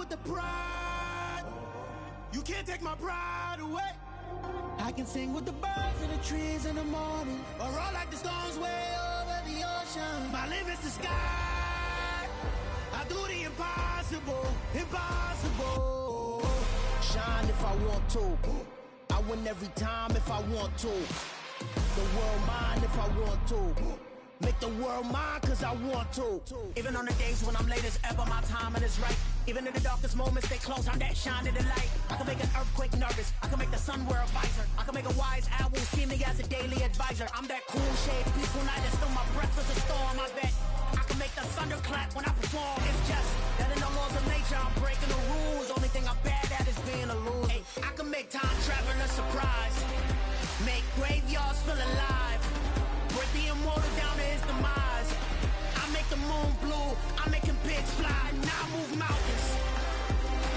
with the pride. You can't take my pride away. I can sing with the birds and the trees in the morning, or roll like the storms way over the ocean. My limit's the sky. I do the impossible, impossible. Shine if I want to. I win every time if I want to. The world mine if I want to. Make the world mine cause I want to. Even on the days when I'm late as ever, my timing is right. Even in the darkest moments, stay close, I'm that shining the light. I can make an earthquake nervous, I can make the sun wear a visor. I can make a wise owl see me as a daily advisor. I'm that cool shade, peaceful night that still my breath is a storm, I bet. I can make the thunder clap when I perform. It's just that in the laws of nature, I'm breaking the rules. Only thing I'm bad at is being a loser. Hey, I can make time travel a surprise. Make graveyards feel alive. Break the immortal down to his demise. I make the moon blue, I'm making pigs fly. Now I move mountains.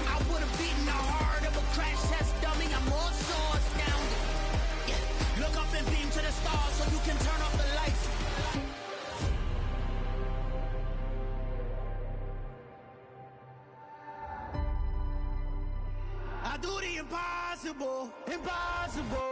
I would have beaten the heart of a crash test dummy. I'm more so astounded. Yeah. Look up and beam to the stars so you can turn off the lights. I do the impossible, impossible.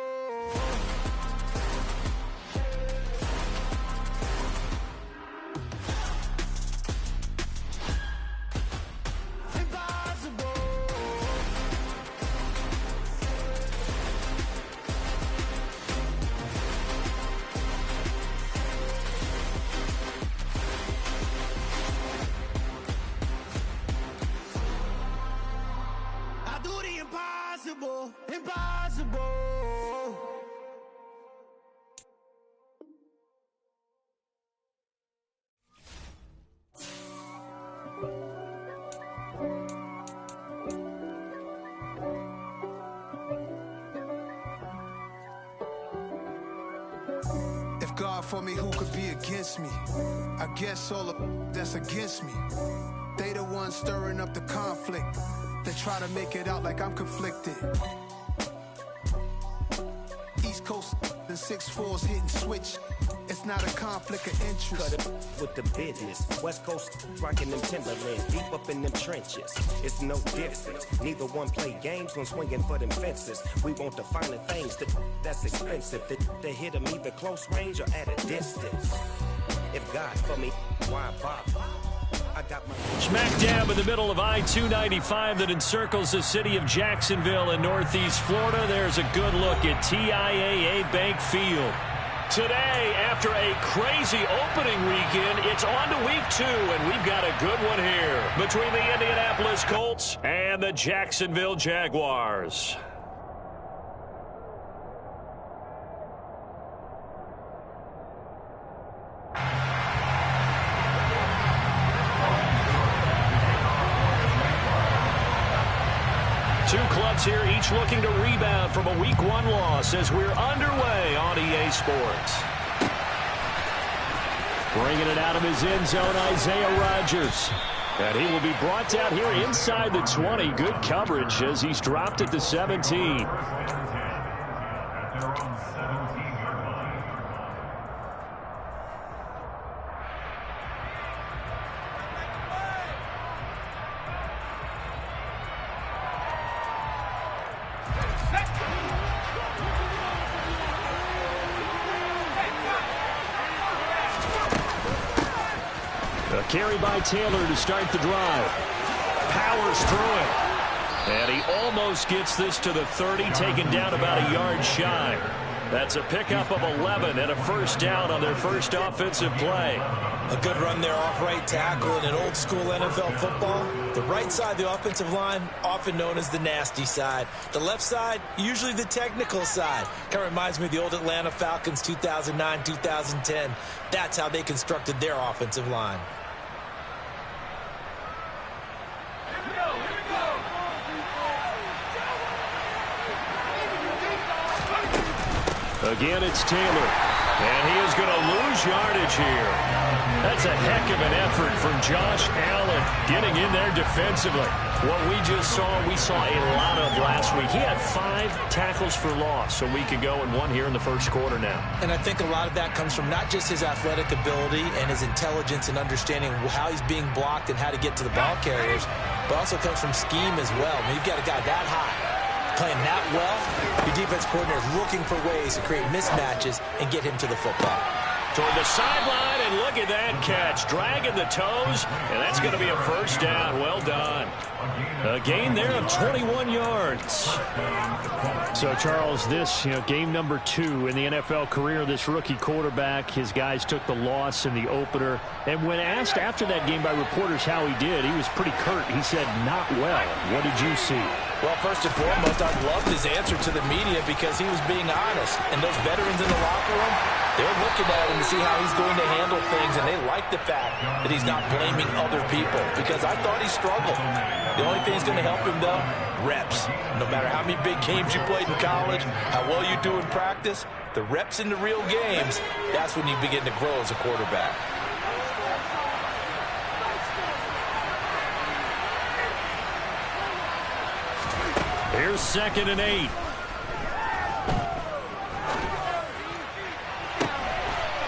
Impossible, impossible. If God for me, who could be against me? I guess all of that's against me. They the ones stirring up the conflict. They try to make it out like I'm conflicted. East Coast and 6'4's hitting switch. It's not a conflict of interest. Cut it with the business. West Coast rocking them Timberlands, deep up in them trenches. It's no difference. Neither one play games when swinging for them fences. We want the finer things that's expensive. They hit them either close range or at a distance. If God for me, why bother? Smack dab in the middle of I-295 that encircles the city of Jacksonville in northeast Florida. There's a good look at TIAA Bank Field. Today, after a crazy opening weekend, it's on to week 2, and we've got a good one here between the Indianapolis Colts and the Jacksonville Jaguars. Two clubs here, each looking to rebound from a Week 1 loss as we're underway on EA Sports. Bringing it out of his end zone, Isaiah Rodgers. And he will be brought down here inside the 20. Good coverage as he's dropped at the 17. A carry by Taylor to start the drive. Powers through it. And he almost gets this to the 30, taken down about a yard shy. That's a pickup of 11 and a first down on their first offensive play. A good run there off right tackle in an old school NFL football. The right side of the offensive line, often known as the nasty side. The left side, usually the technical side. Kind of reminds me of the old Atlanta Falcons 2009-2010. That's how they constructed their offensive line. Again, it's Taylor. And he is going to lose yardage here. That's a heck of an effort from Josh Allen getting in there defensively. What we just saw, we saw a lot of last week. He had 5 tackles for loss a week ago and 1 here in the first quarter now. And I think a lot of that comes from not just his athletic ability and his intelligence and understanding how he's being blocked and how to get to the ball carriers, but also comes from scheme as well. When you've got a guy that high, playing that well, your defense coordinator is looking for ways to create mismatches and get him to the football. Toward the sideline, and look at that catch. Dragging the toes, and that's going to be a first down. Well done. A gain there of 21 yards. So, Charles, this, game number 2 in the NFL career, this rookie quarterback, his guys took the loss in the opener. And when asked after that game by reporters how he did, he was pretty curt. He said, not well. What did you see? Well, first and foremost, I loved his answer to the media because he was being honest. And those veterans in the locker room, they're looking at him to see how he's going to handle things, and they like the fact that he's not blaming other people because I thought he struggled. The only thing that's going to help him, though, reps. No matter how many big games you played in college, how well you do in practice, the reps in the real games, that's when you begin to grow as a quarterback. Here's 2nd and 8.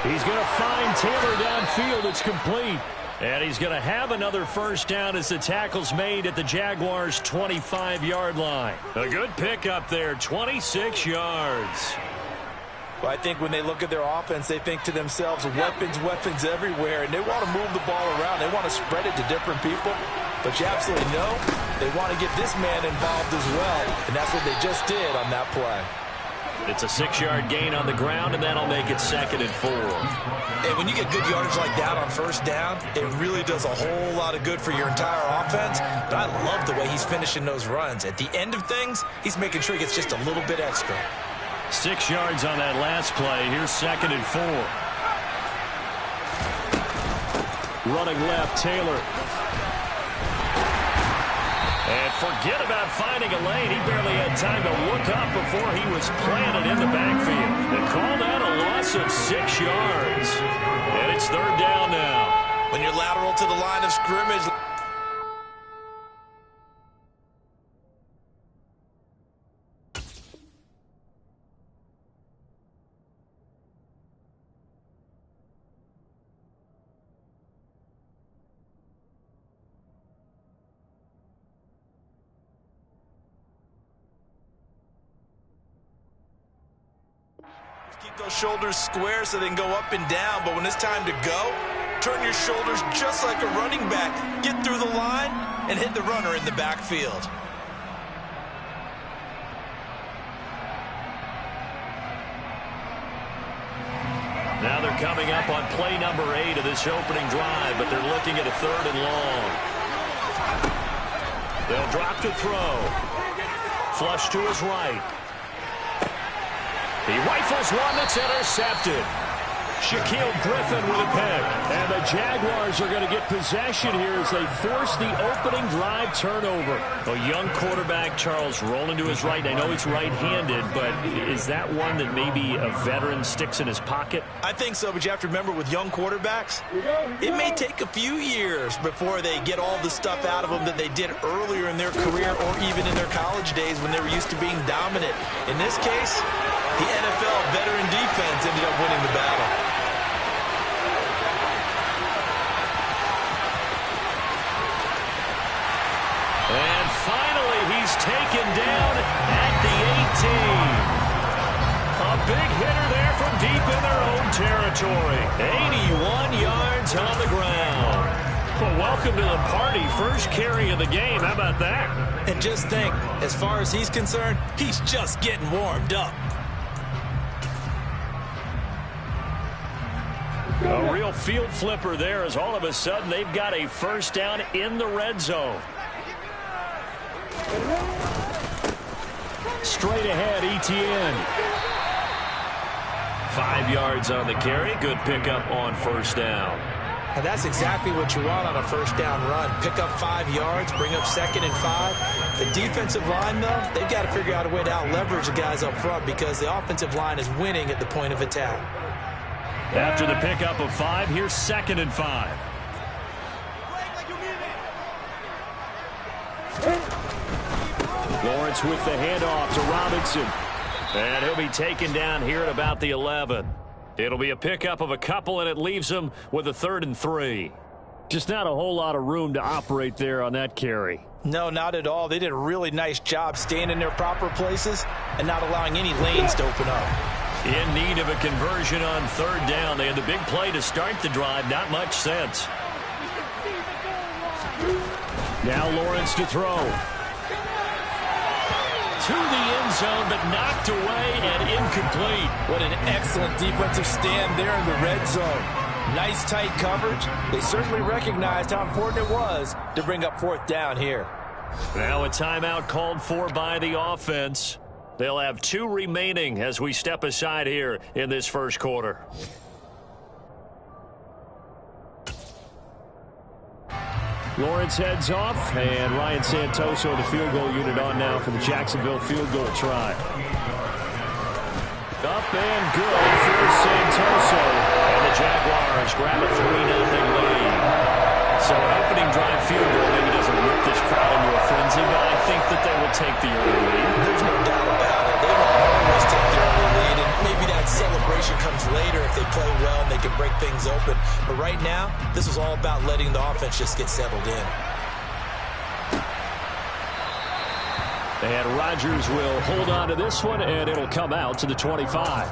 He's going to find Taylor downfield. It's complete. And he's going to have another first down as the tackle's made at the Jaguars' 25-yard line. A good pickup there, 26 yards. Well, I think when they look at their offense, they think to themselves, weapons, weapons everywhere, and they want to move the ball around. They want to spread it to different people. But you absolutely know they want to get this man involved as well, and that's what they just did on that play. It's a 6-yard gain on the ground, and that'll make it 2nd and 4. And when you get good yardage like that on first down, it really does a whole lot of good for your entire offense. But I love the way he's finishing those runs. At the end of things, he's making sure he gets just a little bit extra. 6 yards on that last play. Here's 2nd and 4. Running left, Taylor. And forget about finding a lane. He barely had time to look up before he was planted in the backfield. They called out a loss of 6 yards. And it's 3rd down now. When you're lateral to the line of scrimmage. Keep those shoulders square so they can go up and down, but when it's time to go, turn your shoulders just like a running back. Get through the line and hit the runner in the backfield. Now they're coming up on play number 8 of this opening drive, but they're looking at a 3rd and long. They'll drop to throw. Flush to his right. He rifles one that's intercepted. Shaquille Griffin with a pick. And the Jaguars are going to get possession here as they force the opening drive turnover. A young quarterback, Charles, rolling to his right. I know he's right-handed, but is that one that maybe a veteran sticks in his pocket? I think so, but you have to remember with young quarterbacks, it may take a few years before they get all the stuff out of them that they did earlier in their career or even in their college days when they were used to being dominant. In this case, the NFL veteran defense ended up winning the battle. And finally, he's taken down at the 18. A big hitter there from deep in their own territory. 81 yards on the ground. Well, welcome to the party. First carry of the game. How about that? And just think, as far as he's concerned, he's just getting warmed up. A real field flipper there as all of a sudden they've got a first down in the red zone. Straight ahead, Etienne. 5 yards on the carry. Good pickup on first down. And that's exactly what you want on a first down run. Pick up 5 yards, bring up 2nd and 5. The defensive line, though, they've got to figure out a way to out-leverage the guys up front because the offensive line is winning at the point of attack. After the pickup of 5, here's 2nd and 5. Lawrence with the handoff to Robinson. And he'll be taken down here at about the 11. It'll be a pickup of a couple, and it leaves him with a 3rd and 3. Just not a whole lot of room to operate there on that carry. No, not at all. They did a really nice job staying in their proper places and not allowing any lanes to open up. In need of a conversion on 3rd down. They had the big play to start the drive. Not much sense. Now Lawrence to throw. To the end zone, but knocked away and incomplete. What an excellent defensive stand there in the red zone. Nice tight coverage. They certainly recognized how important it was to bring up 4th down here. Now a timeout called for by the offense. They'll have 2 remaining as we step aside here in this first quarter. Lawrence heads off, and Ryan Santoso, the field goal unit, on now for the Jacksonville field goal try. Up and good for Santoso, and the Jaguars grab a 3-0 lead. So an opening drive field goal maybe doesn't whip this crowd into a frenzy, but I think that they will take the early lead. There's no doubt about it. They will always take the early lead, and maybe that celebration comes later if they play well and they can break things open. But right now, this is all about letting the offense just get settled in. And Rodgers will hold on to this one, and it'll come out to the 25.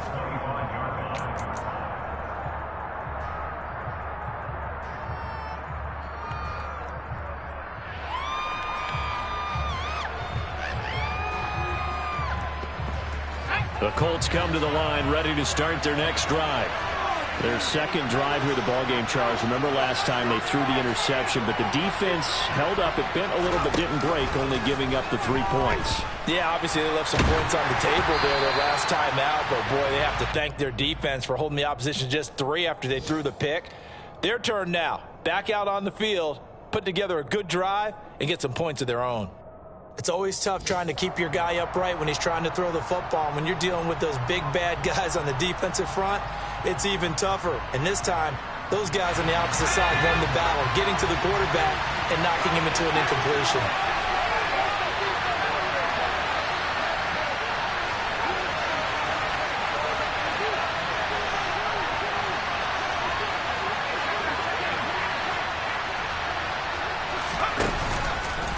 The Colts come to the line ready to start their next drive. Their second drive here of the ballgame, Charles. Remember last time they threw the interception, but the defense held up. It bent a little but didn't break, only giving up the 3 points. Yeah, obviously they left some points on the table there their last time out, but boy, they have to thank their defense for holding the opposition just 3 after they threw the pick. Their turn now. Back out on the field, put together a good drive, and get some points of their own. It's always tough trying to keep your guy upright when he's trying to throw the football. When you're dealing with those big, bad guys on the defensive front, it's even tougher. And this time, those guys on the opposite side won the battle, getting to the quarterback and knocking him into an incompletion.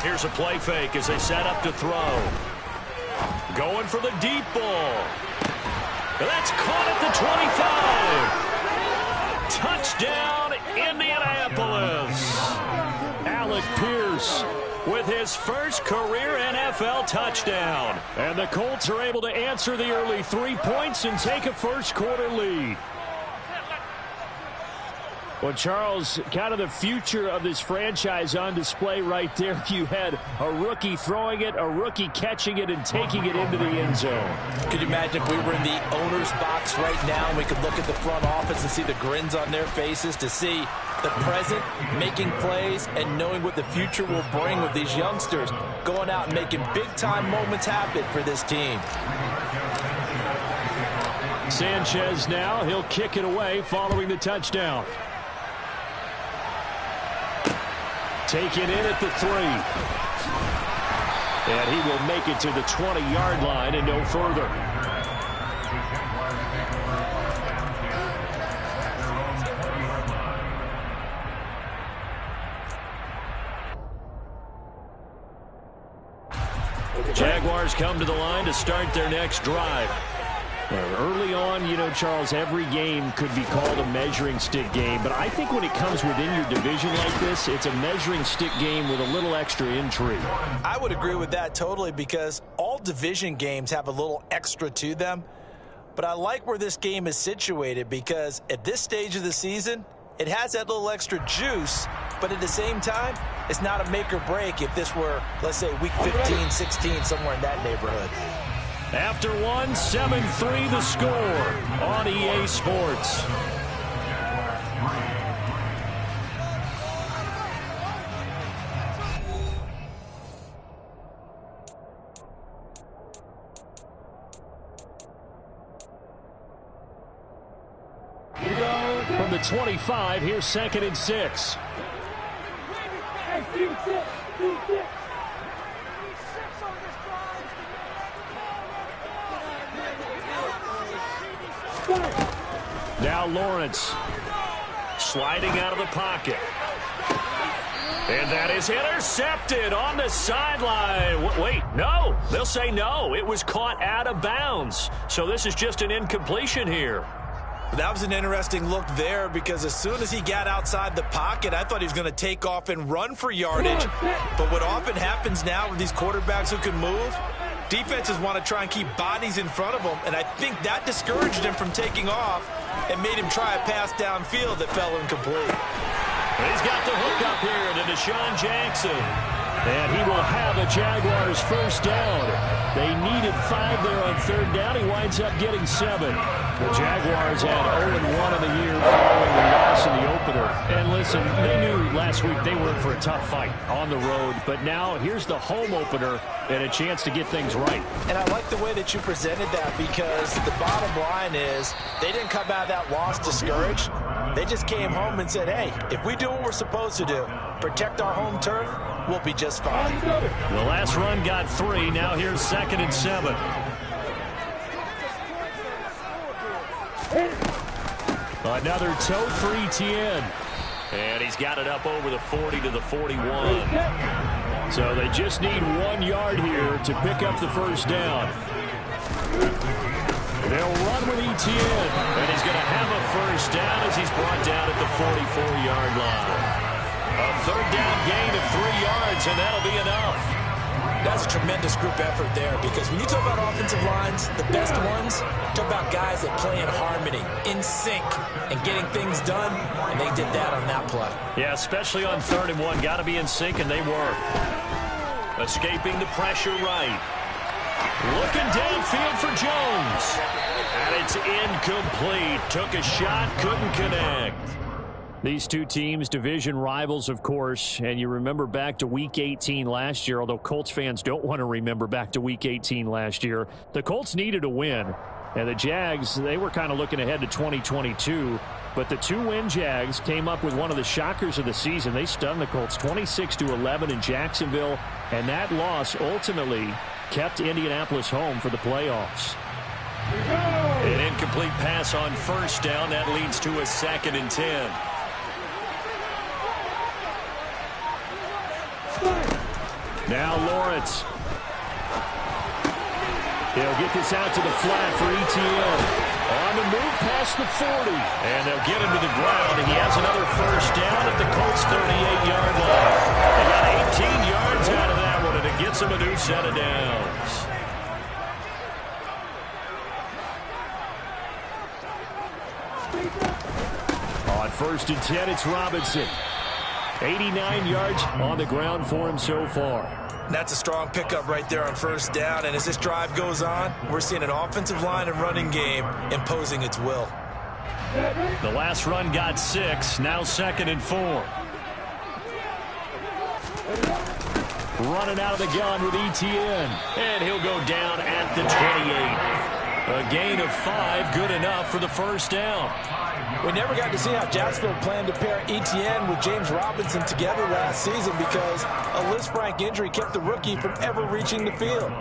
Here's a play fake as they set up to throw. Going for the deep ball. That's caught at the 25. Touchdown, Indianapolis. Alec Pierce with his first career NFL touchdown. And the Colts are able to answer the early 3 points and take a first quarter lead. Well, Charles, kind of the future of this franchise on display right there. You had a rookie throwing it, a rookie catching it, and taking it into the end zone. Could you imagine if we were in the owner's box right now and we could look at the front office and see the grins on their faces, to see the present making plays and knowing what the future will bring with these youngsters going out and making big-time moments happen for this team. Sanchez now, he'll kick it away following the touchdown. Taken in at the 3. And he will make it to the 20-yard line and no further. Jaguars come to the line to start their next drive. Early on, you know, Charles, every game could be called a measuring stick game. But I think when it comes within your division like this, it's a measuring stick game with a little extra intrigue. I would agree with that totally, because all division games have a little extra to them. But I like where this game is situated, because at this stage of the season, it has that little extra juice. But at the same time, it's not a make or break if this were, let's say, week 15, 16, somewhere in that neighborhood. After 7-3 the score on EA Sports. the 25. Here's 2nd and 6. Now Lawrence sliding out of the pocket. And that is intercepted on the sideline. Wait, no. They'll say no. It was caught out of bounds. So this is just an incompletion here. That was an interesting look there because as soon as he got outside the pocket, I thought he was going to take off and run for yardage. But what often happens now with these quarterbacks who can move, defenses want to try and keep bodies in front of them, and I think that discouraged him from taking off and made him try a pass downfield that fell incomplete. He's got the hook up here to Deshaun Jackson. And he will have a Jaguars first down. They needed 5 there on 3rd down. He winds up getting 7. The Jaguars had 0-1 in the year following the loss in the opener. And listen, they knew last week they were in for a tough fight on the road. But now here's the home opener and a chance to get things right. And I like the way that you presented that because the bottom line is they didn't come out of that loss discouraged. They just came home and said, hey, if we do what we're supposed to do, protect our home turf, we'll be just fine. The last run got 3. Now here's 2nd and 7. Another toe for Etienne. And he's got it up over the 40 to the 41. So they just need 1 yard here to pick up the first down. They'll run with Etienne. And he's going to have a first down as he's brought down at the 44-yard line. A 3rd down gain of 3 yards, and that'll be enough. That's a tremendous group effort there because when you talk about offensive lines, the best ones, talk about guys that play in harmony, in sync, and getting things done, and they did that on that play. Yeah, especially on 3rd and 1. Got to be in sync, and they were. Escaping the pressure right. Looking downfield for Jones. And it's incomplete. Took a shot, couldn't connect. These two teams, division rivals, of course, and you remember back to Week 18 last year, although Colts fans don't want to remember back to Week 18 last year. The Colts needed a win, and the Jags, they were kind of looking ahead to 2022, but the 2-win Jags came up with one of the shockers of the season. They stunned the Colts 26-11 in Jacksonville, and that loss ultimately kept Indianapolis home for the playoffs. An incomplete pass on first down. That leads to a 2nd and 10. Now Lawrence. He'll get this out to the flat for Etienne. On the move past the 40. And they'll get him to the ground. And he has another first down at the Colts 38-yard line. They got 18 yards out of that one, and it gets him a new set of downs. On 1st and 10, it's Robinson. 89 yards on the ground for him so far. That's a strong pickup right there on first down. And as this drive goes on, we're seeing an offensive line and running game imposing its will. The last run got 6. Now 2nd and 4. Running out of the gun with Etienne. And he'll go down at the 28. A gain of 5, good enough for the first down. We never got to see how Jacksonville planned to pair Etienne with James Robinson together last season because a Lisfranc injury kept the rookie from ever reaching the field.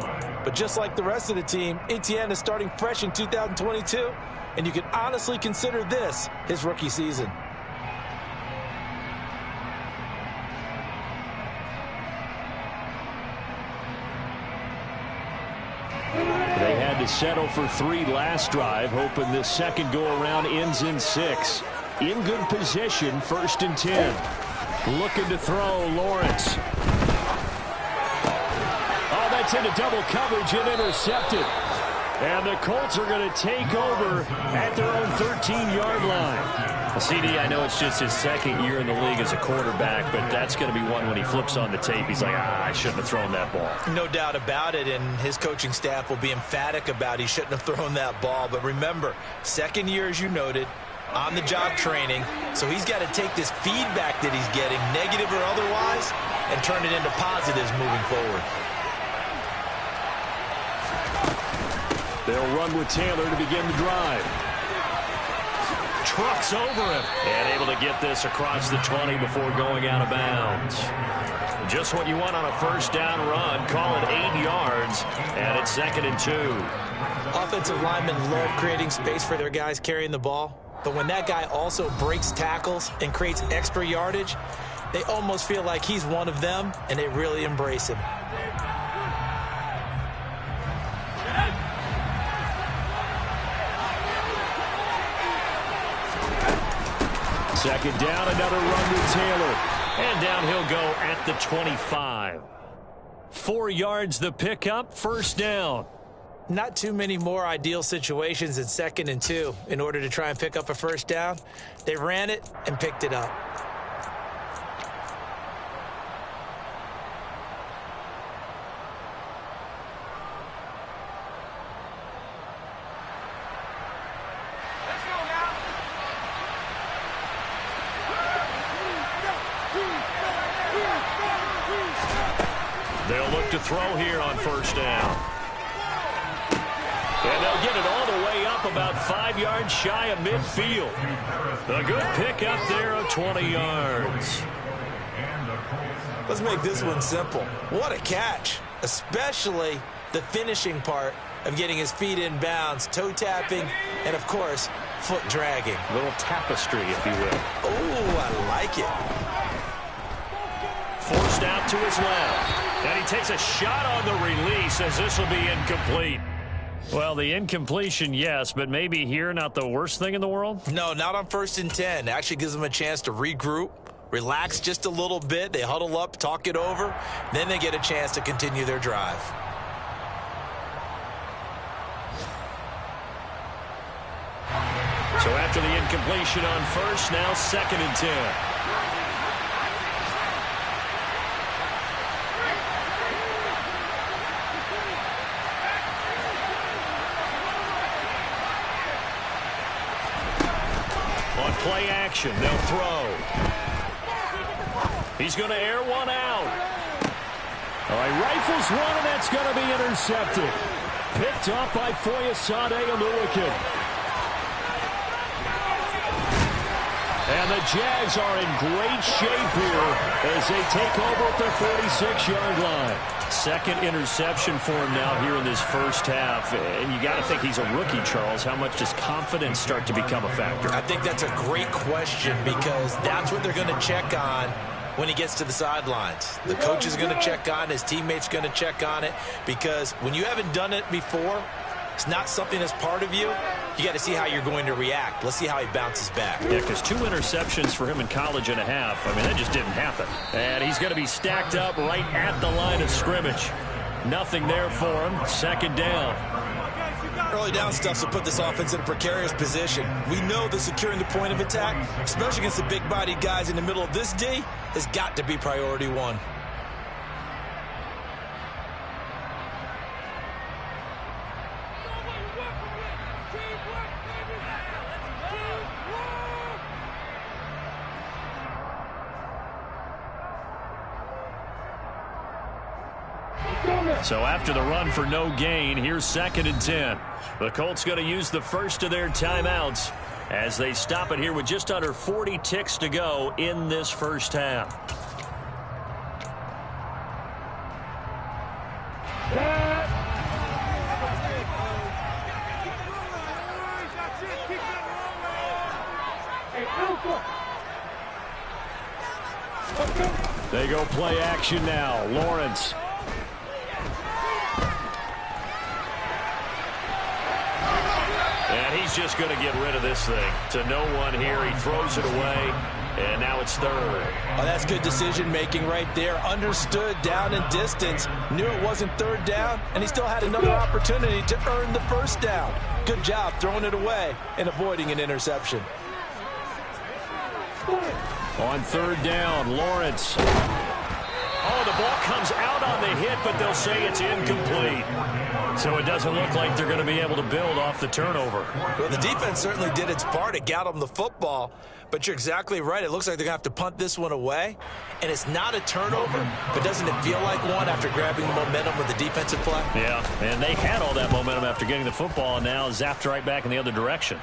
But just like the rest of the team, Etienne is starting fresh in 2022, and you can honestly consider this his rookie season. They had to settle for 3 last drive, hoping this second go-around ends in 6. In good position, 1st and 10. Looking to throw, Lawrence. Oh, that's into double coverage and intercepted. And the Colts are going to take over at their own 13-yard line. CD, I know it's just his 2nd year in the league as a quarterback, but that's going to be one when he flips on the tape. He's like, I shouldn't have thrown that ball. No doubt about it, and his coaching staff will be emphatic about he shouldn't have thrown that ball. But remember, 2nd year, as you noted, on-the-job training, so he's got to take this feedback that he's getting, negative or otherwise, and turn it into positives moving forward. They'll run with Taylor to begin the drive. trucks over him. And able to get this across the 20 before going out of bounds. Just what you want on a first down run. Call it 8 yards, and it's 2nd and 2. Offensive linemen love creating space for their guys carrying the ball. But when that guy also breaks tackles and creates extra yardage, they almost feel like he's one of them, and they really embrace him. Second down, another run with Taylor. And down he'll go at the 25. 4 yards the pickup, first down. Not too many more ideal situations in 2nd and 2 in order to try and pick up a first down. They ran it and picked it up. They'll look to throw here on first down. And they'll get it all the way up about 5 yards shy of midfield. A good pick up there of 20 yards. Let's make this one simple. What a catch, especially the finishing part of getting his feet in bounds, toe tapping, and, of course, foot dragging. A little tapestry, if you will. Oh, I like it. Forced out to his left. And he takes a shot on the release as this will be incomplete. Well, the incompletion, yes, but maybe here not the worst thing in the world? No, not on 1st and 10. Actually gives them a chance to regroup, relax just a little bit. They huddle up, talk it over. Then they get a chance to continue their drive. So after the incompletion on first, now 2nd and 10. Play action. They'll throw. He's going to air one out. All right, rifles one, and that's going to be intercepted. Picked up by Foyesade Oluwakin. And the Jags are in great shape here as they take over at their 46-yard line. 2nd interception for him now here in this first half. And you got to think he's a rookie, Charles. How much does confidence start to become a factor? I think that's a great question because that's what they're going to check on when he gets to the sidelines. The coach is going to check on, his teammates going to check on it, because when you haven't done it before, it's not something that's part of you. You got to see how you're going to react. Let's see how he bounces back. Yeah, because 2 interceptions for him in college and a half. I mean, that just didn't happen. And he's going to be stacked up right at the line of scrimmage. Nothing there for him. 2nd down. Early down stuff to put this offense in a precarious position. We know that securing the point of attack, especially against the big-bodied guys in the middle of this D, has got to be priority one. So after the run for no gain, here's 2nd and 10. The Colts going to use the first of their timeouts as they stop it here with just under 40 ticks to go in this first half. They go play action now. Lawrence. And he's just going to get rid of this thing. To no one here. He throws it away. And now it's 3rd. Oh, that's good decision-making right there. Understood down and distance. Knew it wasn't 3rd down. And he still had another opportunity to earn the first down. Good job throwing it away and avoiding an interception. On 3rd down, Lawrence. Oh, the ball comes out on the hit, but they'll say it's incomplete. So it doesn't look like they're going to be able to build off the turnover. Well, the defense certainly did its part. It got them the football. But you're exactly right. It looks like they're going to have to punt this one away. And it's not a turnover, but doesn't it feel like one after grabbing the momentum with the defensive play? Yeah, and they had all that momentum after getting the football, and now zapped right back in the other direction.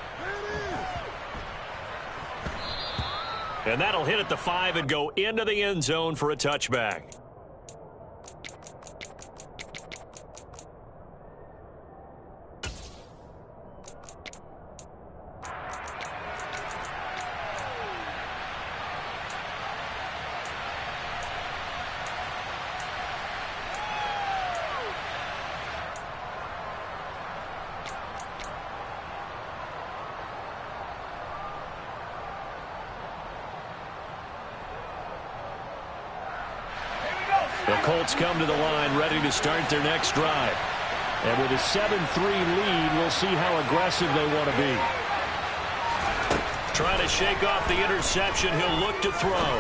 And that'll hit at the 5 and go into the end zone for a touchback. The Colts come to the line ready to start their next drive. And with a 7-3 lead, we'll see how aggressive they want to be. Trying to shake off the interception. He'll look to throw.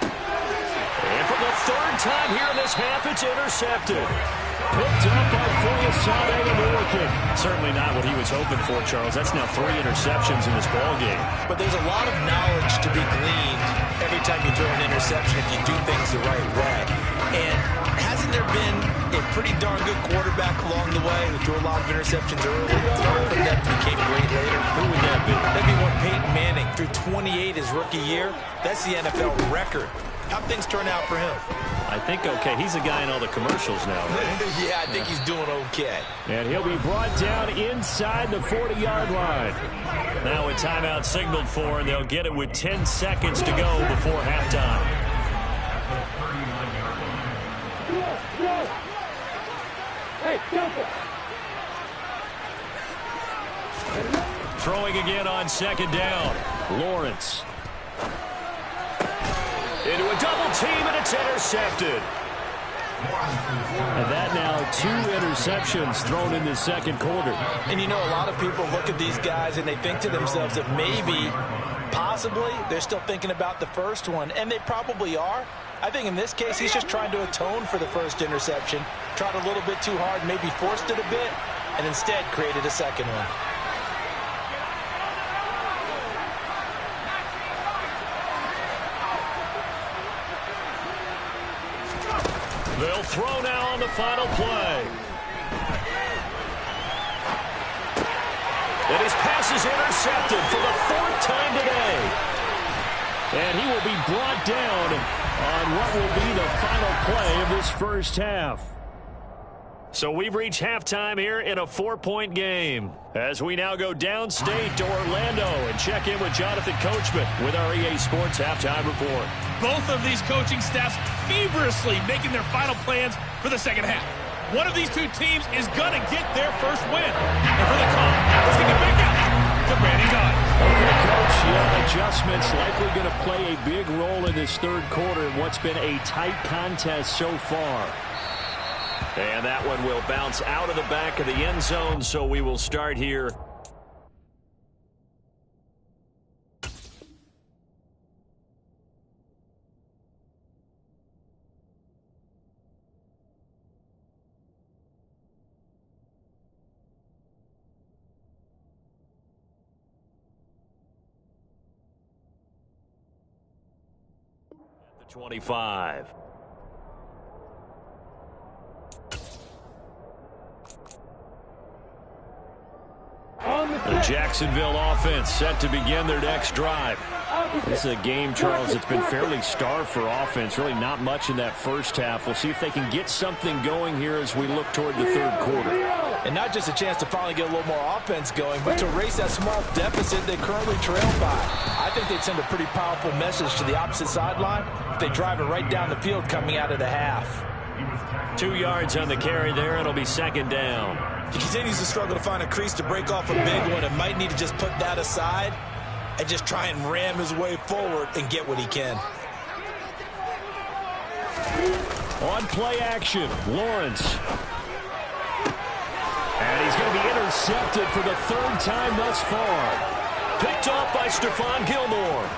And for the third time here in this half, it's intercepted. Picked up by Fuyasade American. Certainly not what he was hoping for, Charles. That's now 3 interceptions in this ballgame. But there's a lot of knowledge to be gleaned every time you throw an interception if you do things the right way. And hasn't there been a pretty darn good quarterback along the way who threw a lot of interceptions early, learned from them, became great later? Who would that be? That'd be one Peyton Manning threw 28 his rookie year. That's the NFL record. How'd things turn out for him? I think okay. He's a guy in all the commercials now, right? Yeah, I think he's doing okay. And he'll be brought down inside the 40-yard line. Now a timeout signaled for, and they'll get it with 10 seconds to go before halftime. Throwing again on second down. Lawrence. Into a double team, and it's intercepted. And that now 2 interceptions thrown in the second quarter. And you know, a lot of people look at these guys and they think to themselves that maybe, possibly, they're still thinking about the first one. And they probably are. I think in this case, he's just trying to atone for the first interception. Tried a little bit too hard, maybe forced it a bit, and instead created a second one. They'll throw now on the final play. And his pass is intercepted for the 4th time today. And he will be brought down on what will be the final play of this first half. So we've reached halftime here in a 4-point game. As we now go downstate to Orlando and check in with Jonathan Coachman with our EA Sports Halftime Report. Both of these coaching staffs feverishly making their final plans for the second half. One of these two teams is going to get their first win. And for the call, let's take it back out to Brandon Gaudin. Okay, Coach, adjustments likely going to play a big role in this third quarter in what's been a tight contest so far. And that one will bounce out of the back of the end zone, so we will start here. At the 25. The Jacksonville offense set to begin their next drive. This is a game, Charles, it's been fairly starved for offense. Really not much in that first half. We'll see if they can get something going here as we look toward the third quarter. And not just a chance to finally get a little more offense going, but to erase that small deficit they currently trail by. I think they'd send a pretty powerful message to the opposite sideline if they drive it right down the field coming out of the half. 2 yards on the carry there. It'll be second down. He continues to struggle to find a crease to break off a big one and might need to just put that aside and just try and ram his way forward and get what he can. On play action, Lawrence. And he's going to be intercepted for the 3rd time thus far. Picked off by Stephon Gilmore.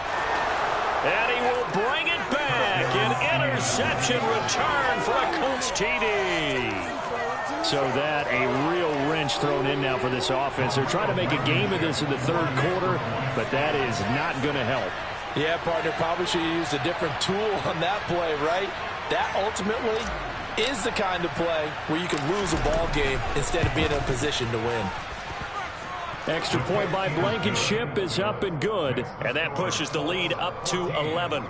And he will bring it back. An interception return for a Colts TD. So that a real wrench thrown in now for this offense. They're trying to make a game of this in the third quarter, but that is not going to help. Yeah, partner, probably should have used a different tool on that play, right? That ultimately is the kind of play where you can lose a ball game instead of being in a position to win. Extra point by Blankenship is up and good. And that pushes the lead up to 11.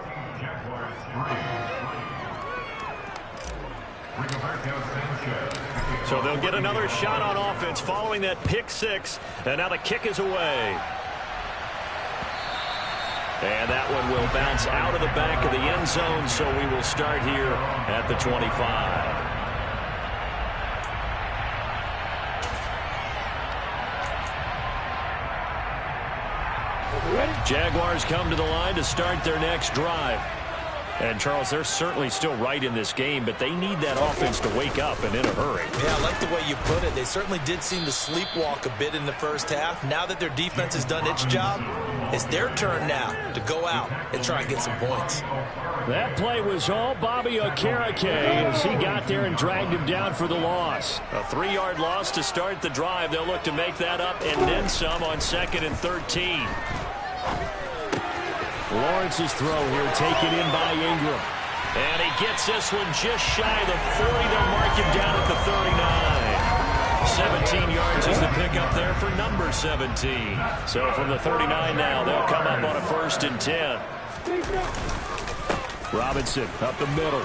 So they'll get another shot on offense following that pick six. And now the kick is away. And that one will bounce out of the back of the end zone, so we will start here at the 25. Jaguars come to the line to start their next drive. And, Charles, they're certainly still right in this game, but they need that offense to wake up and in a hurry. Yeah, I like the way you put it. They certainly did seem to sleepwalk a bit in the first half. Now that their defense has done its job, it's their turn now to go out and try and get some points. That play was all Bobby Okereke as he got there and dragged him down for the loss. A 3-yard loss to start the drive. They'll look to make that up and then some on 2nd and 13. Lawrence's throw here taken in by Ingram. And he gets this one just shy of the 40. They'll mark him down at the 39. 17 yards is the pickup there for number 17. So from the 39 now, they'll come up on a 1st and 10. Robinson up the middle.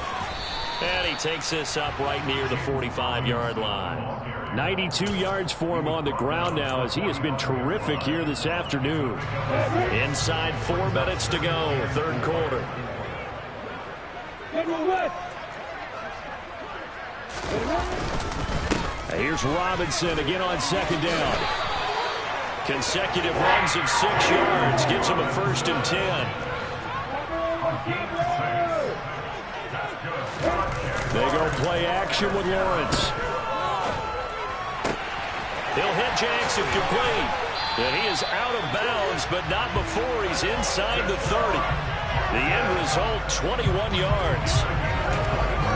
And he takes this up right near the 45-yard line. 92 yards for him on the ground now as he has been terrific here this afternoon. Inside 4 minutes to go, 3rd quarter. Here's Robinson again on 2nd down. Consecutive runs of 6 yards gives him a 1st and 10. They go play action with Lawrence. He'll hit Jackson complete. And he is out of bounds, but not before he's inside the 30. The end result, 21 yards.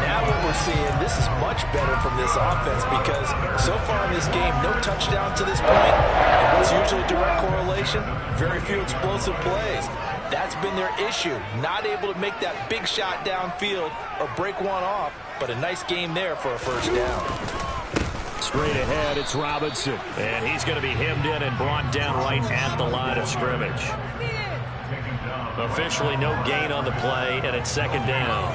Now what we're seeing, this is much better from this offense because so far in this game, no touchdown to this point. And what's usually a direct correlation? Very few explosive plays. That's been their issue. Not able to make that big shot downfield or break one off, but a nice game there for a 1st down. Straight ahead, it's Robinson. And he's going to be hemmed in and brought down right at the line of scrimmage. Officially no gain on the play, and it's 2nd down.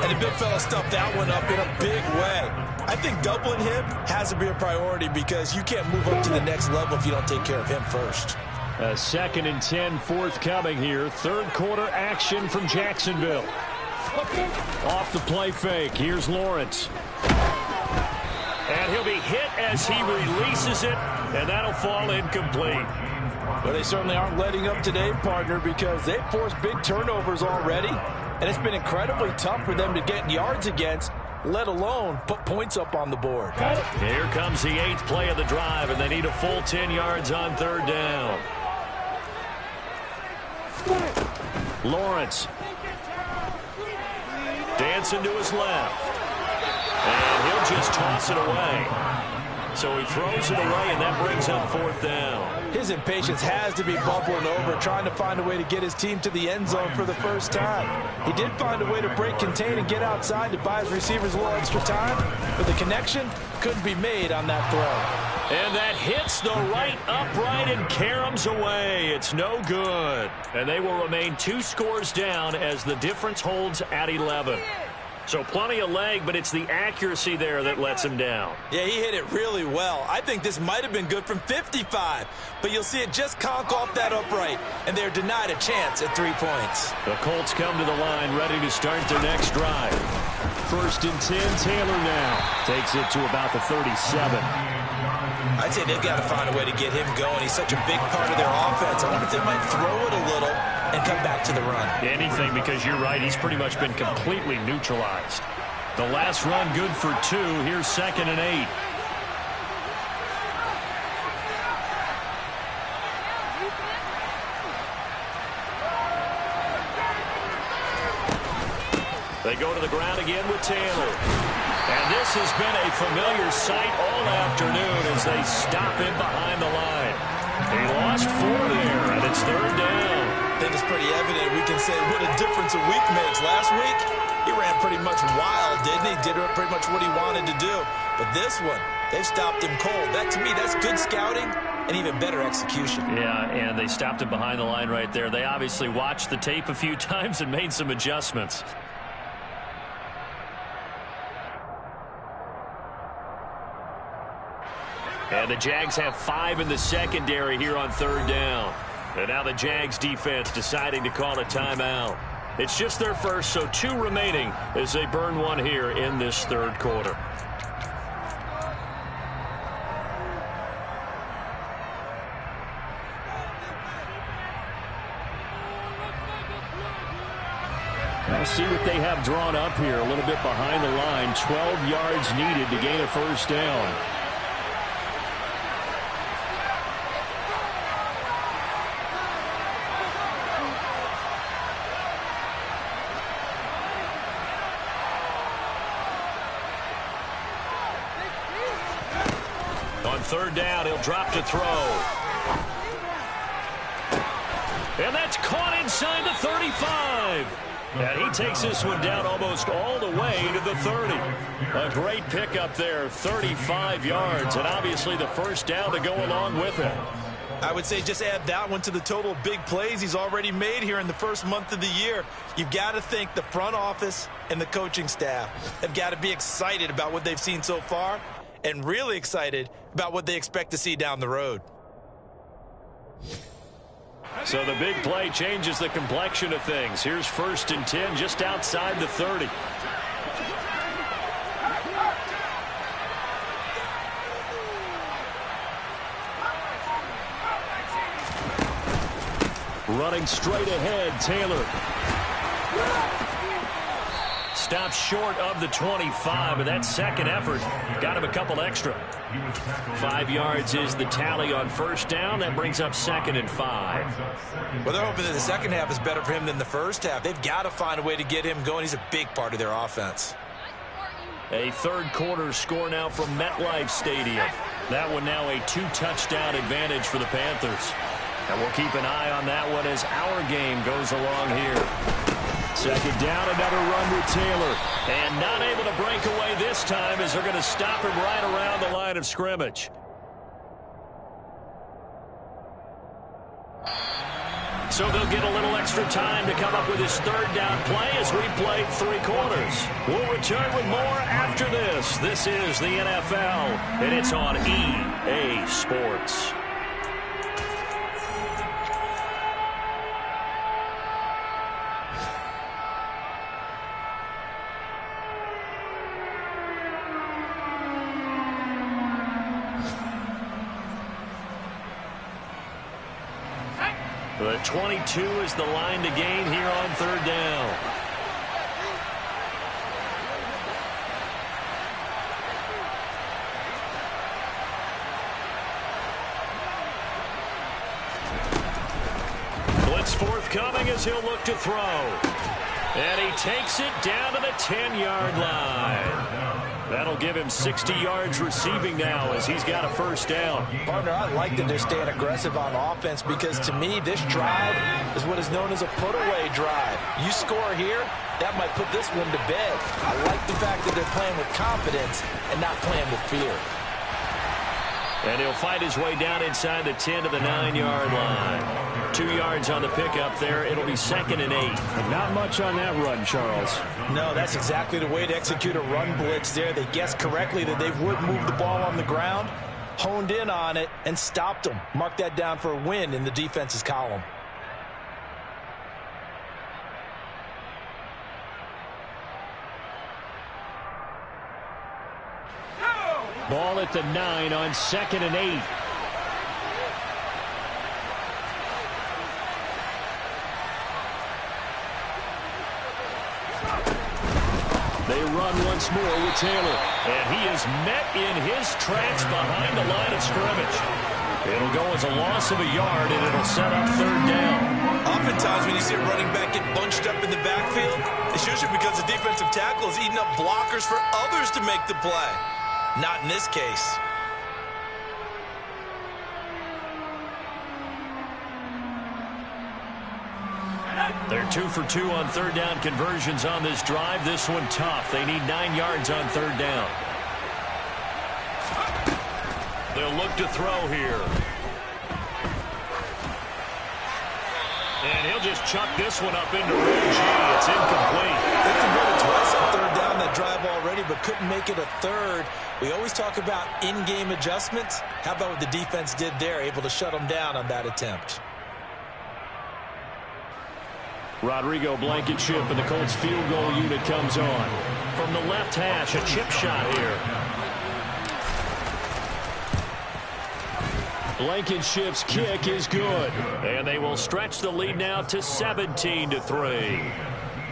And the big fella stuffed that one up in a big way. I think doubling him has to be a priority because you can't move up to the next level if you don't take care of him first. A 2nd and 10 forthcoming here. 3rd quarter action from Jacksonville. Off the play fake. Here's Lawrence. And he'll be hit as he releases it, and that'll fall incomplete. Well, they certainly aren't letting up today, partner, because they've forced big turnovers already, and it's been incredibly tough for them to get yards against, let alone put points up on the board. Here comes the 8th play of the drive, and they need a full 10 yards on 3rd down. Lawrence. Dancing to his left. And he'll just toss it away. So he throws it away, and that brings up 4th down. His impatience has to be bubbling over, trying to find a way to get his team to the end zone for the first time. He did find a way to break contain and get outside to buy his receivers a little extra time, but the connection couldn't be made on that throw. And that hits the right upright and caroms away. It's no good. And they will remain 2 scores down as the difference holds at 11. So plenty of leg, but it's the accuracy there that lets him down. Yeah, he hit it really well. I think this might have been good from 55, but you'll see it just conk off that upright, and they're denied a chance at 3 points. The Colts come to the line ready to start their next drive. 1st and 10, Taylor now takes it to about the 37. I'd say they've got to find a way to get him going. He's such a big part of their offense. I wonder if they might throw it a little and come back to the run. Anything, because you're right, he's pretty much been completely neutralized. The last run good for 2. Here's 2nd and 8. They go to the ground again with Taylor. And this has been a familiar sight all afternoon as they stop him behind the line. He lost 4 there, and it's 3rd down. I think it's pretty evident. We can say what a difference a week makes. Last week, he ran pretty much wild, didn't he? Did pretty much what he wanted to do. But this one, they've stopped him cold. That, to me, that's good scouting and even better execution. Yeah, and they stopped him behind the line right there. They obviously watched the tape a few times and made some adjustments. And the Jags have 5 in the secondary here on 3rd down. And now the Jags defense deciding to call a timeout. It's just their first, so 2 remaining as they burn one here in this 3rd quarter. We'll see what they have drawn up here. A little bit behind the line. 12 yards needed to gain a 1st down. On 3rd down, he'll drop to throw. And that's caught inside the 35. And he takes this one down almost all the way to the 30. A great pickup there, 35 yards, and obviously the 1st down to go along with it. I would say just add that one to the total of big plays he's already made here in the first month of the year. You've got to think the front office and the coaching staff have got to be excited about what they've seen so far and really excited about what they expect to see down the road. So the big play changes the complexion of things. Here's 1st and 10 just outside the 30. Running straight ahead, Taylor. Stops short of the 25, but that second effort got him a couple extra. 5 yards is the tally on 1st down. That brings up 2nd and 5. Well, they're hoping that the second half is better for him than the first half. They've got to find a way to get him going. He's a big part of their offense. A 3rd quarter score now from MetLife Stadium. That one now a 2-touchdown advantage for the Panthers. And we'll keep an eye on that one as our game goes along here. 2nd down, another run with Taylor. And not able to break away this time as they're going to stop him right around the line of scrimmage. So they'll get a little extra time to come up with his 3rd down play as we played 3 quarters. We'll return with more after this. This is the NFL, and it's on EA Sports. The 22 is the line to gain here on 3rd down. Blitz forthcoming as he'll look to throw. And he takes it down to the 10-yard line. That'll give him 60 yards receiving now as he's got a 1st down. Partner, I like that they're staying aggressive on offense because to me this drive is what is known as a put-away drive. You score here, that might put this one to bed. I like the fact that they're playing with confidence and not playing with fear. And he'll fight his way down inside the 10 to the 9-yard line. 2 yards on the pickup there. It'll be 2nd and 8. Not much on that run, Charles. No, that's exactly the way to execute a run blitz there. They guessed correctly that they would move the ball on the ground, honed in on it, and stopped them. Mark that down for a win in the defense's column. Ball at the 9 on 2nd and 8. They run once more with Taylor. And he is met in his tracks behind the line of scrimmage. It'll go as a loss of a yard, and it'll set up 3rd down. Oftentimes when you see a running back get bunched up in the backfield, it's usually because the defensive tackle is eating up blockers for others to make the play. Not in this case. They're 2 for 2 on 3rd down conversions on this drive. This one tough. They need 9 yards on 3rd down. They'll look to throw here. And he'll just chuck this one up into row G. It's incomplete. They converted twice on third down that drive already, but couldn't make it a third. We always talk about in-game adjustments. How about what the defense did there, able to shut them down on that attempt? Rodrigo Blankenship and the Colts field goal unit comes on. From the left hash, a chip shot here. Blankenship's kick is good. And they will stretch the lead now to 17-3.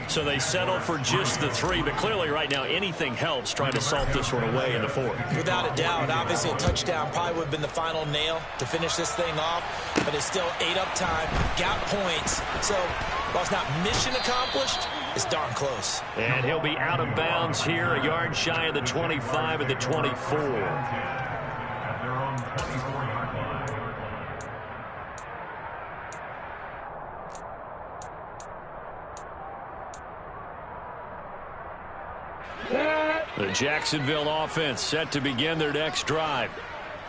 So they settle for just the 3, but clearly right now anything helps trying to salt this one away in the 4th. Without a doubt, obviously a touchdown probably would have been the final nail to finish this thing off, but it's still 8 up time, got points. So while it's not mission accomplished, it's darn close. And he'll be out of bounds here, a yard shy of the 25 and the 24. The Jacksonville offense set to begin their next drive.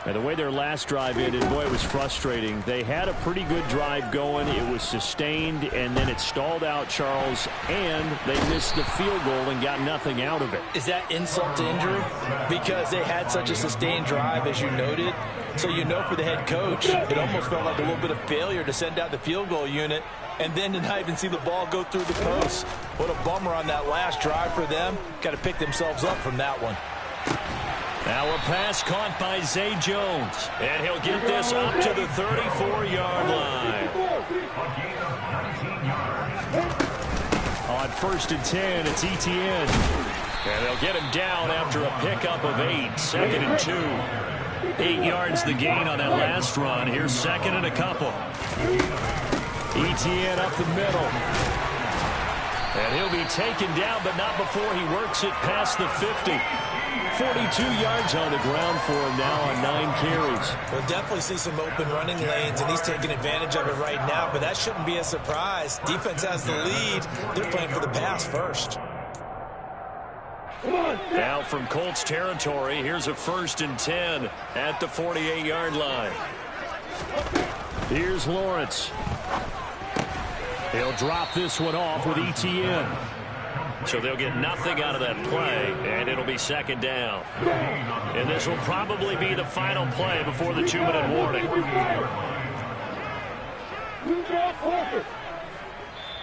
And the way their last drive ended, boy, it was frustrating. They had a pretty good drive going. It was sustained, and then it stalled out, Charles, and they missed the field goal and got nothing out of it. Is that insult to injury? Because they had such a sustained drive, as you noted. So you know for the head coach, it almost felt like a little bit of failure to send out the field goal unit and then to not even see the ball go through the post. What a bummer on that last drive for them. Got to pick themselves up from that one. Now a pass caught by Zay Jones. And he'll get this up to the 34-yard line. On 1st and 10, it's Etienne. And they'll get him down after a pickup of 8. 2nd and 2. 8 yards the gain on that last run. Here's 2nd and a couple. Etienne up the middle. And he'll be taken down, but not before he works it past the 50. 42 yards on the ground for him now on 9 carries. We'll definitely see some open running lanes, and he's taking advantage of it right now, but that shouldn't be a surprise. Defense has the lead. They're playing for the pass first. Now from Colts territory, here's a 1st and 10 at the 48-yard line. Here's Lawrence. He'll drop this one off with Etienne. So they'll get nothing out of that play, and it'll be 2nd down. And this will probably be the final play before the 2-minute warning.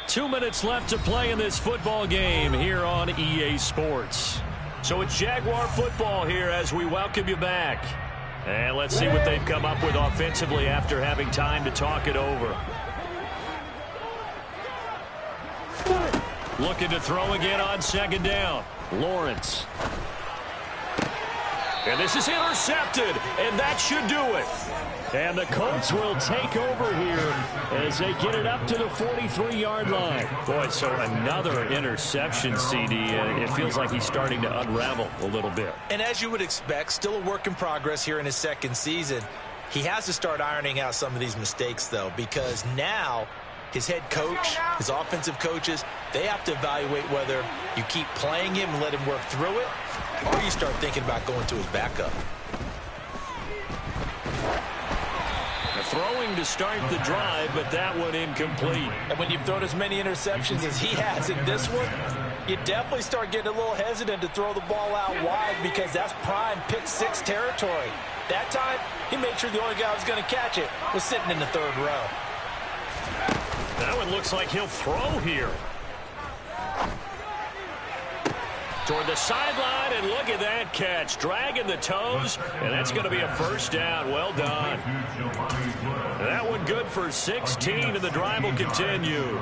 2 minutes left to play in this football game here on EA Sports. So it's Jaguar football here as we welcome you back. And let's see what they've come up with offensively after having time to talk it over. Looking to throw again on 2nd down. Lawrence. And this is intercepted, and that should do it. And the Colts will take over here as they get it up to the 43-yard line. Boy, so another interception, CD, and it feels like he's starting to unravel a little bit. And as you would expect, still a work in progress here in his 2nd season. He has to start ironing out some of these mistakes, though, because now his head coach, his offensive coaches, they have to evaluate whether you keep playing him and let him work through it, or you start thinking about going to his backup. Throwing to start the drive, but that one incomplete. And when you've thrown as many interceptions as he has in this one, you definitely start getting a little hesitant to throw the ball out wide because that's prime pick 6 territory. That time, he made sure the only guy who was going to catch it was sitting in the 3rd row. That one looks like he'll throw here. Toward the sideline, and look at that catch. Dragging the toes, and that's going to be a 1st down. Well done. That one good for 16, and the drive will continue.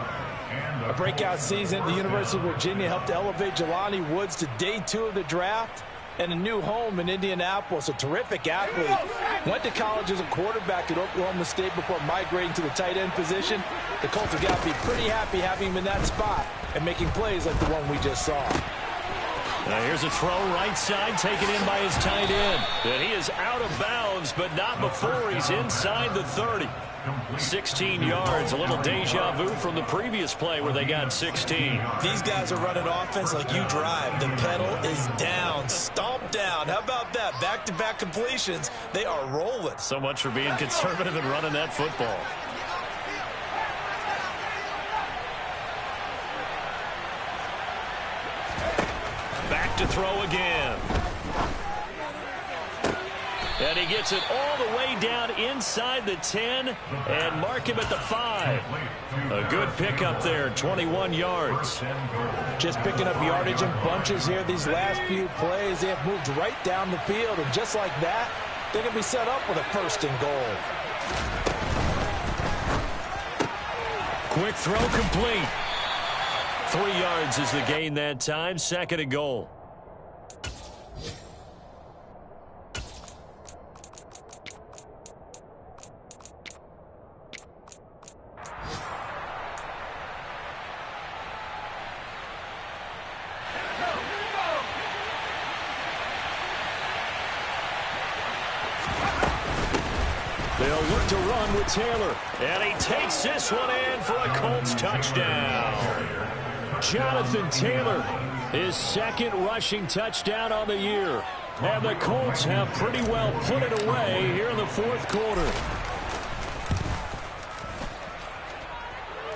A breakout season at the University of Virginia helped elevate Jelani Woods to day 2 of the draft and a new home in Indianapolis. A terrific athlete. Went to college as a quarterback at Oklahoma State before migrating to the tight end position. The Colts have got to be pretty happy having him in that spot and making plays like the one we just saw. Now here's a throw right side taken in by his tight end. And he is out of bounds, but not before he's inside the 30. 16 yards, a little deja vu from the previous play where they got 16. These guys are running offense like you drive. The pedal is down, stomp down. How about that? Back-to-back completions. They are rolling. So much for being conservative and running that football. to throw again. And he gets it all the way down inside the 10 and mark him at the 5. A good pickup there, 21 yards. Just picking up yardage in bunches here these last few plays. They have moved right down the field, and just like that, they're going to be set up with a 1st and goal. Quick throw complete. 3 yards is the gain that time, 2nd and goal. They'll look to run with Taylor. And he takes this one in for a Colts touchdown. Jonathan Taylor, his 2nd rushing touchdown on the year. And the Colts have pretty well put it away here in the 4th quarter.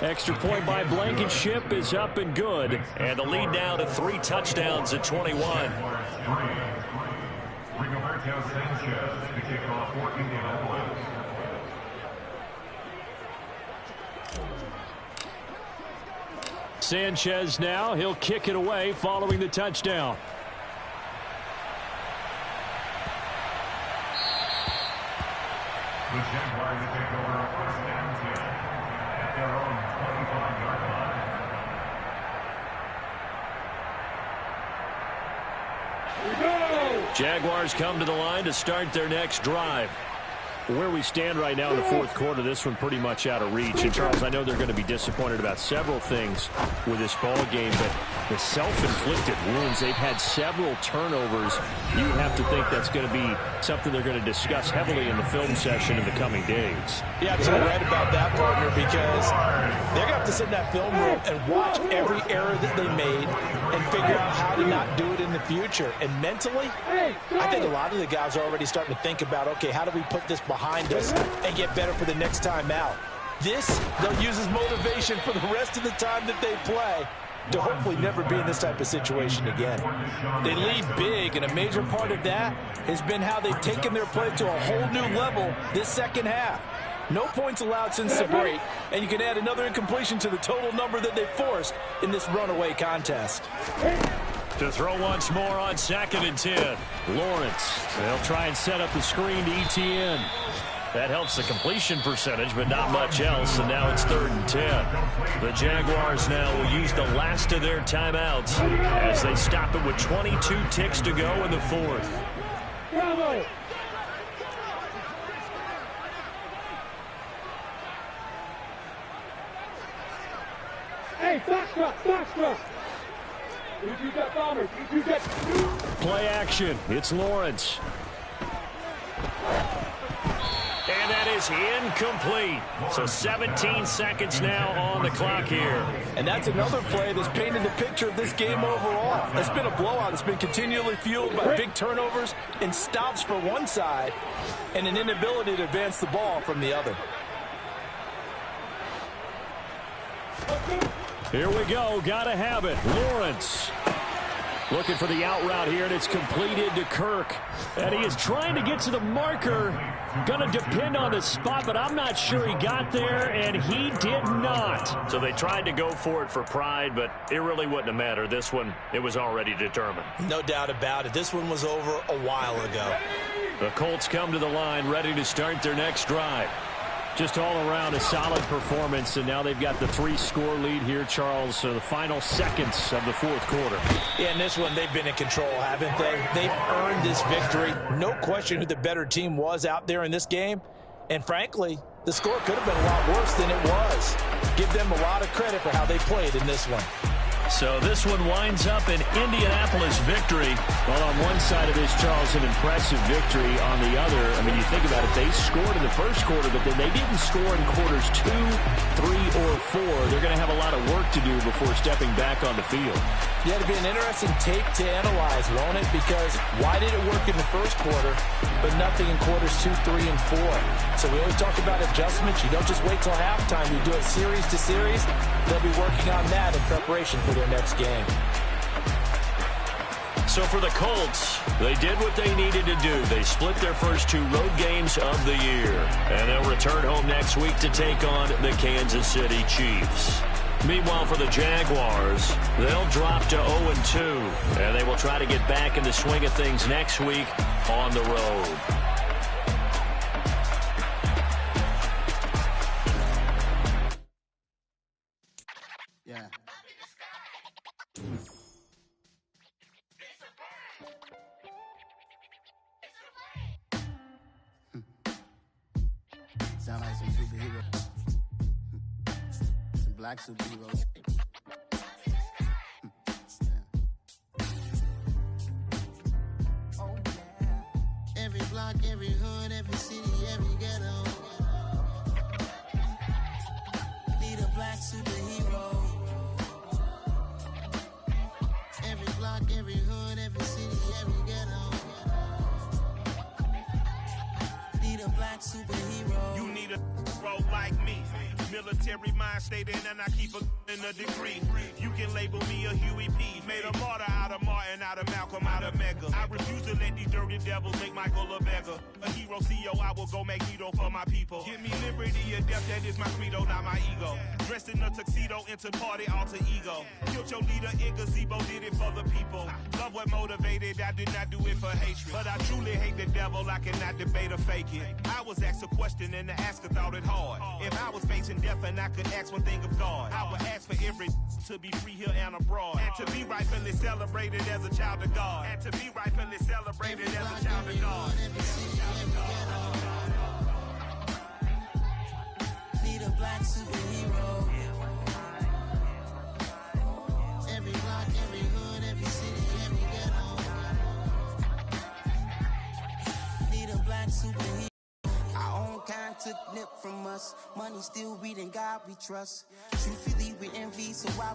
Extra point by Blankenship is up and good. And the lead now to 3 touchdowns at 21. Sanchez now, he'll kick it away following the touchdown. The Jaguars take over 1st and 10 at their own 25-yard line. Jaguars come to the line to start their next drive. Where we stand right now in the 4th quarter, this one pretty much out of reach. And, Charles, I know they're going to be disappointed about several things with this ball game, but the self-inflicted wounds, they've had several turnovers. You would have to think that's going to be something they're going to discuss heavily in the film session in the coming days. Yeah, I'm so right about that, partner, because they're going to have to sit in that film room and watch every error that they made and figure out how to not do it in the future. And mentally, I think a lot of the guys are already starting to think about, okay, how do we put this behind us and get better for the next time out? This, they'll use as motivation for the rest of the time that they play to hopefully never be in this type of situation again. They lead big, and a major part of that has been how they've taken their play to a whole new level this 2nd half. No points allowed since the break, and you can add another incompletion to the total number that they forced in this runaway contest. To throw once more on 2nd and 10. Lawrence, they'll try and set up the screen to ETN. That helps the completion percentage, but not much else, and now it's 3rd and 10. The Jaguars now will use the last of their timeouts as they stop it with 22 ticks to go in the 4th. Bravo! Hey, Foxtrot! Play action. It's Lawrence. And that is incomplete. So 17 seconds now on the clock here. And that's another play that's painted the picture of this game overall. It's been a blowout. It's been continually fueled by big turnovers and stops for one side and an inability to advance the ball from the other. Here we go. Gotta have it. Lawrence looking for the out route here, and it's completed to Kirk. And he is trying to get to the marker. Going to depend on the spot, but I'm not sure he got there, and he did not. So they tried to go for it for pride, but it really wouldn't have mattered. This one, it was already determined. No doubt about it. This one was over a while ago. The Colts come to the line ready to start their next drive. Just all around a solid performance, and now they've got the 3-score lead here, Charles. So the final seconds of the 4th quarter. Yeah, in this one, they've been in control, haven't they? They've earned this victory. No question who the better team was out there in this game. And frankly, the score could have been a lot worse than it was. Give them a lot of credit for how they played in this one. So this one winds up an Indianapolis victory. Well, on one side of this, Charles, an impressive victory. On the other, I mean, you think about it, they scored in the first quarter, but then they didn't score in quarters 2, 3, or 4. They're going to have a lot of work to do before stepping back on the field. Yeah, it'll be an interesting tape to analyze, won't it? Because why did it work in the first quarter, but nothing in quarters 2, 3, and 4? So we always talk about adjustments. You don't just wait till halftime. You do it series to series. They'll be working on that in preparation for their next game. So for the Colts, they did what they needed to do. They split their first 2 road games of the year. And they'll return home next week to take on the Kansas City Chiefs. Meanwhile, for the Jaguars, they'll drop to 0-2. And they will try to get back in the swing of things next week on the road. Yeah. Sound like some superheroes. Some black superheroes. Oh, yeah. Every block, every hood, every city, every ghetto. Need a black superhero. Every block, every hood, every city, every ghetto. Need a black superhero. You need a role like me. Military mind state and I keep in a degree. You can label me a Huey P. Made a martyr out of Martin, out of Malcolm, out of Mega. I refuse to let these dirty devils make Michael a beggar. A hero CEO, I will go Magneto for my people. Give me liberty or death, that is my credo, not my ego. Dressed in a tuxedo, into party, alter ego. Killed your leader in gazebo, did it for the people. Love what motivated, I did not do it for hatred. But I truly hate the devil, I cannot debate or fake it. I was asked a question and the asker thought it hard. If I was facing death and I could ask one thing of God, I would ask for every to be free here and abroad, and to be rightfully celebrated as a child of God, and to be rightfully celebrated as a child of God. Need a black superhero. Every block, every hood, every city, every ghetto. Need a black superhero. Our own kind took nip from us. Money still reading God we trust. Truthfully we envy, so why